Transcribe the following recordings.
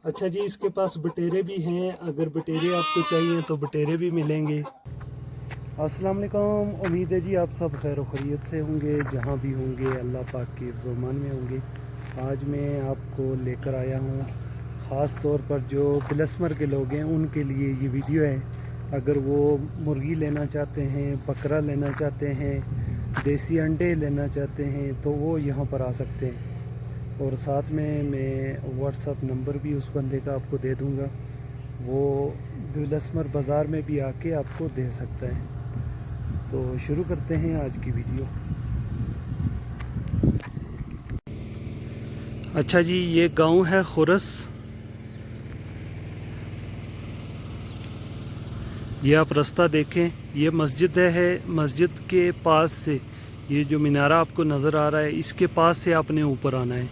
अच्छा जी, इसके पास बटेरे भी हैं, अगर बटेरे आपको चाहिए तो बटेरे भी मिलेंगे। अस्सलाम वालेकुम, उम्मीद है जी आप सब खैर खैरियत से होंगे, जहाँ भी होंगे अल्लाह पाक के फ़ज़ल-ओ-मान में होंगे। आज मैं आपको लेकर आया हूँ ख़ास तौर पर जो बिलस्मर के लोग हैं उनके लिए ये वीडियो है। अगर वो मुर्गी लेना चाहते हैं, बकरा लेना चाहते हैं, देसी अंडे लेना चाहते हैं तो वो यहाँ पर आ सकते हैं। और साथ में मैं व्हाट्सअप नंबर भी उस बंदे का आपको दे दूँगा, वो बिलस्मर बाज़ार में भी आके आपको दे सकता है। तो शुरू करते हैं आज की वीडियो। अच्छा जी, ये गांव है खुरस। ये आप रास्ता देखें, ये मस्जिद है। मस्जिद के पास से ये जो मीनारा आपको नज़र आ रहा है, इसके पास से आपने ऊपर आना है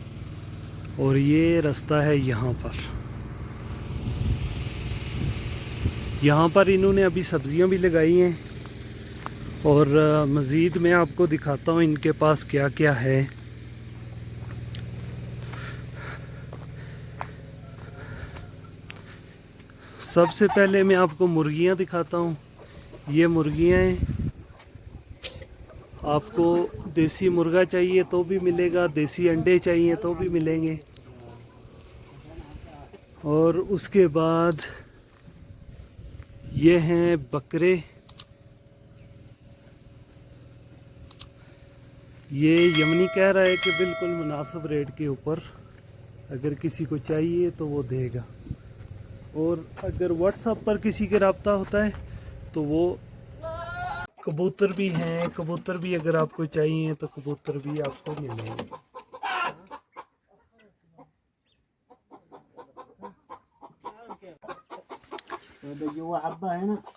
और ये रास्ता है यहाँ पर। यहाँ पर इन्होंने अभी सब्जियाँ भी लगाई हैं और मज़ीद मैं आपको दिखाता हूँ इनके पास क्या क्या है। सबसे पहले मैं आपको मुर्गियाँ दिखाता हूँ। ये मुर्गियाँ हैं, आपको देसी मुर्गा चाहिए तो भी मिलेगा, देसी अंडे चाहिए तो भी मिलेंगे। और उसके बाद ये हैं बकरे। ये यमनी कह रहा है कि बिल्कुल मुनासिब रेट के ऊपर, अगर किसी को चाहिए तो वो देगा। और अगर व्हाट्सएप पर किसी के रब्ता होता है तो वो कबूतर भी हैं। कबूतर भी अगर आपको चाहिए तो कबूतर भी आपको मिलेंगे।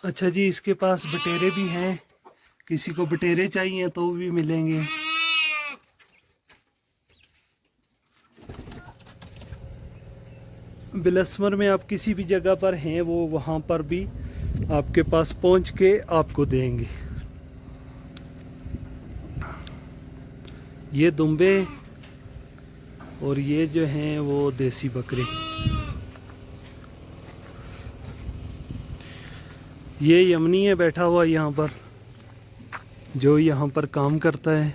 अच्छा जी, इसके पास बटेरे भी हैं, किसी को बटेरे चाहिए तो भी मिलेंगे। बिलस्मर में आप किसी भी जगह पर हैं, वो वहाँ पर भी आपके पास पहुँच के आपको देंगे। ये दुम्बे और ये जो हैं वो देसी बकरे। ये यमनी है बैठा हुआ यहाँ पर, जो यहाँ पर काम करता है।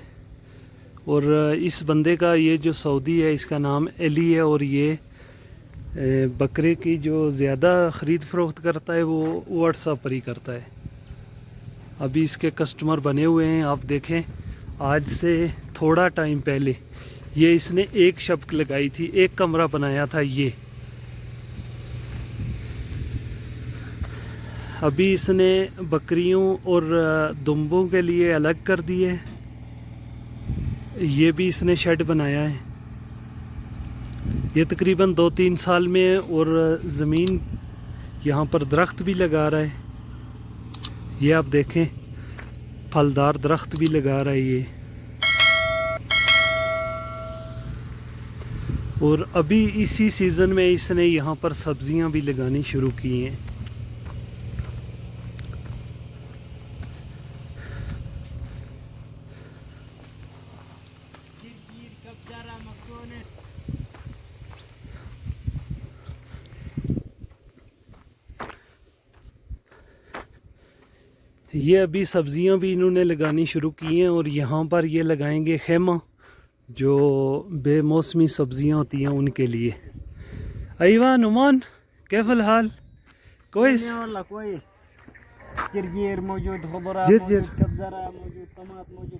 और इस बंदे का, ये जो सऊदी है, इसका नाम अली है। और ये बकरे की जो ज़्यादा ख़रीद फ़रोख्त करता है वो व्हाट्सएप पर ही करता है। अभी इसके कस्टमर बने हुए हैं, आप देखें। आज से थोड़ा टाइम पहले ये इसने एक शब्क लगाई थी, एक कमरा बनाया था ये। अभी इसने बकरियों और दुम्बों के लिए अलग कर दिए। ये भी इसने शेड बनाया है। ये तकरीबन 2-3 साल में है। और ज़मीन यहाँ पर दरख्त भी लगा रहा है। ये आप देखें, फलदार दरख्त भी लगा रहा है ये। और अभी इसी सीज़न में इसने यहाँ पर सब्जियाँ भी लगानी शुरू की हैं। ये अभी सब्जियां भी इन्होंने लगानी शुरू की हैं और यहाँ पर ये लगाएंगे खेमा, जो बेमौसमी सब्जियां होती हैं उनके लिए। अयवा नुमान, कैफल हाल? कोइस? जरजीर मौजूद, खबरा जर्जर, मौजूद, कब्ज़रा मौजूद, टमाट मौजूद,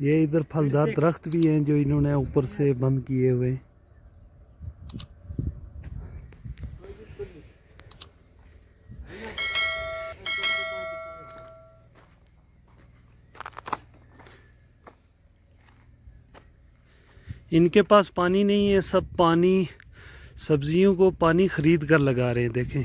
ये इधर फलदार दरख्त भी हैं जो इन्होंने ऊपर से बंद किए हुए। इनके पास पानी नहीं है, सब पानी सब्जियों को पानी खरीद कर लगा रहे हैं। देखें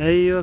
अय्यो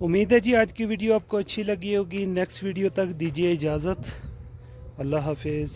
उम्मीद है जी आज की वीडियो आपको अच्छी लगी होगी। नेक्स्ट वीडियो तक दीजिए इजाज़त। अल्लाह हाफिज़।